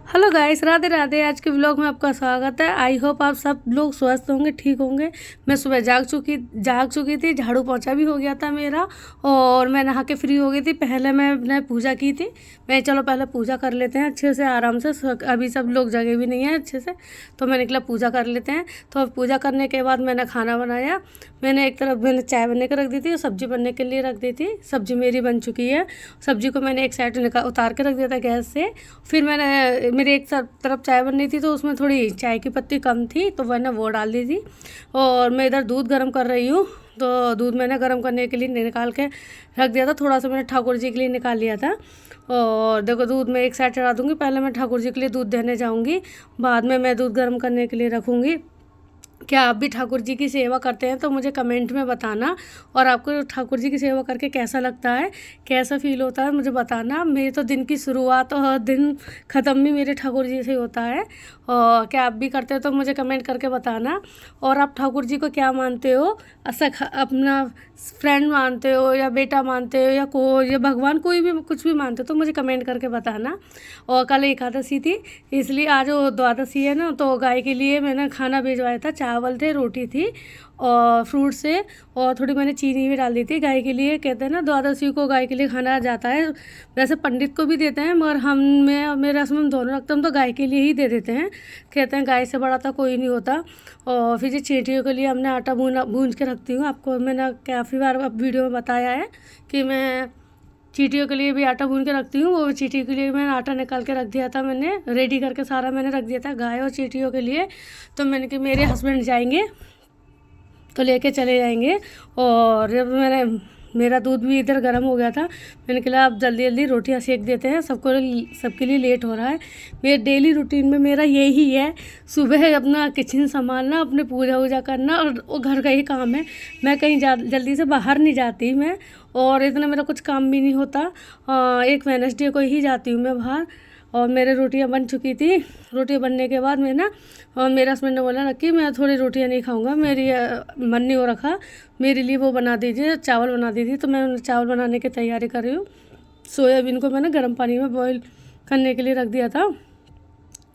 Hello guys, Radhe Radhe. आज के vlog में आपका स्वागत है। आई होप आप सब लोग स्वस्थ होंगे, ठीक होंगे। मैं सुबह जाग चुकी थी, झाड़ू पोंछा भी हो गया था मेरा, और मैं नहा के फ्री हो गई थी। पहले मैंने पूजा की थी। मैं चलो पहले पूजा कर लेते हैं अच्छे से, आराम से। अभी सब लोग जगे भी नहीं हैं अच्छे से, तो मैंने निकला पूजा कर लेते हैं। तो अब पूजा करने के बाद मैंने खाना बनाया। मैंने एक तरफ मैंने चाय बनने के रख दी थी और सब्ज़ी बनने के लिए रख दी थी। सब्ज़ी मेरी बन चुकी है। सब्ज़ी को मैंने एक साइड उतार के रख दिया था गैस से। फिर मैंने मेरी एक तरफ चाय बननी थी, तो उसमें थोड़ी चाय की पत्ती कम थी, तो मैंने वो डाल दी थी। और मैं इधर दूध गर्म कर रही हूँ, तो दूध मैंने गर्म करने के लिए निकाल के रख दिया था। थोड़ा सा मैंने ठाकुर जी के लिए निकाल लिया था। और देखो, दूध मैं एक साइड चढ़ा दूँगी। पहले मैं ठाकुर जी के लिए दूध देने जाऊँगी, बाद में मैं दूध गर्म करने के लिए रखूँगी। क्या आप भी ठाकुर जी की सेवा करते हैं तो मुझे कमेंट में बताना। और आपको ठाकुर जी की सेवा करके कैसा लगता है, कैसा फील होता है, मुझे बताना। मेरे तो दिन की शुरुआत और दिन ख़त्म भी मेरे ठाकुर जी से होता है। और क्या आप भी करते हो तो मुझे कमेंट करके बताना। और आप ठाकुर जी को क्या मानते हो? अपना फ्रेंड मानते हो, या बेटा मानते हो, या भगवान, कोई भी कुछ भी मानते हो तो मुझे कमेंट करके बताना। और कल एकादशी थी, इसलिए आज वो द्वादशी है ना, तो गाय के लिए मैंने खाना भिजवाया था। चावल थे, रोटी थी और फ्रूट से, और थोड़ी मैंने चीनी भी डाल दी थी गाय के लिए। कहते हैं ना, द्वादशी को गाय के लिए खाना जाता है। वैसे पंडित को भी देते हैं, मगर मैं और मेरे रस्म हम दोनों रखते, हम तो गाय के लिए ही दे देते हैं। कहते हैं गाय से बड़ा तो कोई नहीं होता। और फिर ये चींटियों के लिए हमने आटा भून के रखती हूँ। आपको मैंने काफ़ी बार अब वीडियो में बताया है कि मैं चींटियों के लिए भी आटा भून के रखती हूँ। वो चींटियों के लिए मैंने आटा निकाल के रख दिया था, मैंने रेडी करके सारा मैंने रख दिया था गाय और चींटियों के लिए। तो मैंने कि मेरे हस्बैंड जाएंगे तो लेके चले जाएंगे। और जब मेरा दूध भी इधर गर्म हो गया था, मैंने कहा अब जल्दी जल्दी रोटियां सेक देते हैं, सबके लिए लेट हो रहा है। मेरे डेली रूटीन में मेरा यही है, सुबह अपना किचन संभालना, अपने पूजा वूजा करना, और वो घर का ही काम है। मैं कहीं जल्दी से बाहर नहीं जाती मैं, और इतना मेरा कुछ काम भी नहीं होता। एक वेडनेसडे को ही जाती हूँ मैं बाहर। और मेरे रोटियां बन चुकी थी। रोटियां बनने के बाद मैं ना, और मेरा हस्बैंड ने बोला कि मैं थोड़ी रोटियां नहीं खाऊंगा, मेरी मन नहीं हो रखा, मेरे लिए वो बना दीजिए, चावल बना दीजिए। तो मैं चावल बनाने की तैयारी कर रही हूँ। सोयाबीन को मैंने गर्म पानी में बॉईल करने के लिए रख दिया था।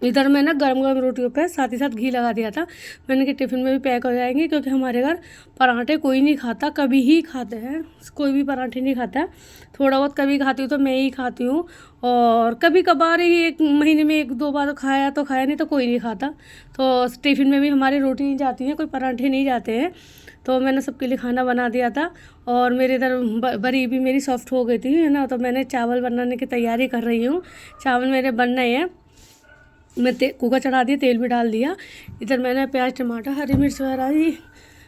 इधर मैं ना गरम गरम रोटियों पे साथ ही साथ घी लगा दिया था। मैंने कि टिफ़िन में भी पैक हो जाएंगे, क्योंकि हमारे घर पराठे कोई नहीं खाता, कभी ही खाते हैं। कोई भी पराठे नहीं खाता है। थोड़ा बहुत कभी खाती हूँ तो मैं ही खाती हूँ, और कभी कभार ही एक महीने में एक दो बार तो खाया, नहीं तो कोई नहीं खाता। तो टिफ़िन में भी हमारी रोटी नहीं जाती है, कोई पराठे नहीं जाते हैं। तो मैंने सबके लिए खाना बना दिया था। और मेरे इधर बरी भी मेरी सॉफ्ट हो गई थी, है ना। तो मैंने चावल बनाने की तैयारी कर रही हूँ। चावल मेरे बन रहे हैं। मैं कुकर चढ़ा दिया, तेल भी डाल दिया। इधर मैंने प्याज टमाटर हरी मिर्च वगैरह ही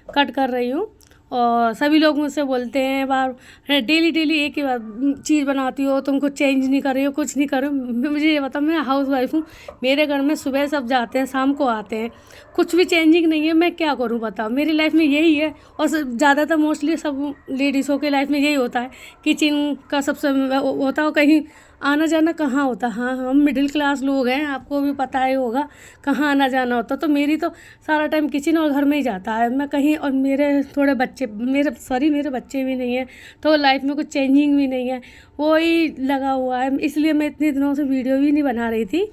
कट कर रही हूँ। और सभी लोग मुझसे बोलते हैं बार, डेली डेली एक ही बात चीज़ बनाती हो, तुम कुछ चेंज नहीं कर रही हो, कुछ नहीं कर रही हो। मुझे ये बताओ, मैं हाउस वाइफ हूँ। मेरे घर में सुबह सब जाते हैं, शाम को आते हैं, कुछ भी चेंजिंग नहीं है। मैं क्या करूँ बताओ, मेरी लाइफ में यही है। और ज़्यादातर मोस्टली सब लेडीज़ों के लाइफ में यही होता है। किचन का सबसे होता हो, कहीं आना जाना कहाँ होता। हाँ, हम मिडिल क्लास लोग हैं, आपको भी पता ही होगा कहाँ आना जाना होता। तो मेरी तो सारा टाइम किचन और घर में ही जाता है। मैं कहीं, और मेरे थोड़े बच्चे, मेरे बच्चे भी नहीं हैं, तो लाइफ में कुछ चेंजिंग भी नहीं है, वही लगा हुआ है। इसलिए मैं इतने दिनों से वीडियो भी नहीं बना रही थी।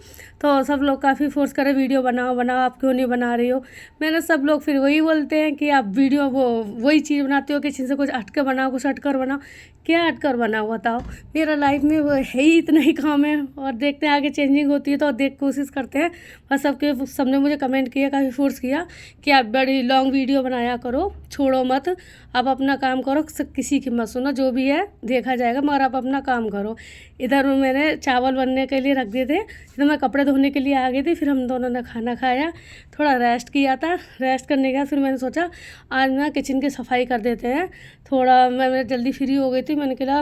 तो सब लोग काफ़ी फोर्स करे, वीडियो बनाओ बनाओ, आप क्यों नहीं बना रही हो। मैंने सब लोग फिर वही बोलते हैं कि आप वीडियो वही चीज़ बनाते हो, किचन से कुछ हट के बनाओ, कुछ हट कर बनाओ। क्या हट कर बनाओ बताओ। मेरा लाइफ में वो है ही इतना ही काम है, और देखते हैं आगे चेंजिंग होती है तो देख कोशिश करते हैं। बस सबने मुझे कमेंट किया, काफ़ी फोर्स किया कि आप बड़ी लॉन्ग वीडियो बनाया करो, छोड़ो मत, आप अपना काम करो, किसी की मत सुनो, जो भी है देखा जाएगा, मगर आप अपना काम करो। इधर मैंने चावल बनने के लिए रख दिए थे, इधर मैं कपड़े धोने के लिए आ गई थी। फिर हम दोनों ने खाना खाया, थोड़ा रेस्ट किया था। रेस्ट करने के बाद फिर मैंने सोचा आज ना किचन की सफाई कर देते हैं। थोड़ा मैं जल्दी फ्री हो गई थी। मैंने कहा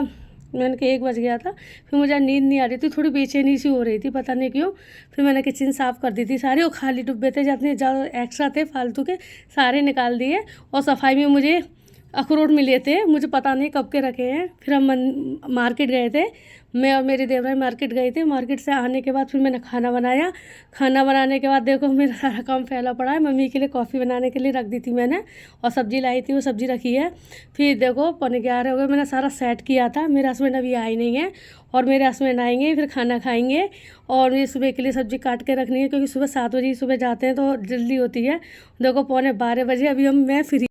1 बज गया था। फिर मुझे नींद नहीं आ रही थी, थोड़ी बेचैनी सी हो रही थी, पता नहीं क्यों। फिर मैंने किचन साफ़ कर दी थी सारी, और खाली डिब्बे थे जितने ज़्यादा एक्स्ट्रा थे फालतू के, सारे निकाल दिए। और सफाई में मुझे अखरोट मिले थे, मुझे पता नहीं कब के रखे हैं। फिर हम मार्केट गए थे, मैं और मेरी देवरानी मार्केट गए थे। मार्केट से आने के बाद फिर मैंने खाना बनाया। खाना बनाने के बाद देखो मेरा सारा काम फैला पड़ा है। मम्मी के लिए कॉफ़ी बनाने के लिए रख दी थी मैंने, और सब्ज़ी लाई थी, वो सब्ज़ी रखी है। फिर देखो 11:15 हो गए, मैंने सारा सेट किया था। मेरे हस्बैंड अभी आए नहीं हैं, और मेरे हस्बैंड आएंगे फिर खाना खाएंगे। और ये सुबह के लिए सब्ज़ी काट के रखनी है, क्योंकि सुबह 7 बजे सुबह जाते हैं तो जल्दी होती है। देखो 11:15 बजे, अभी मैं फ्री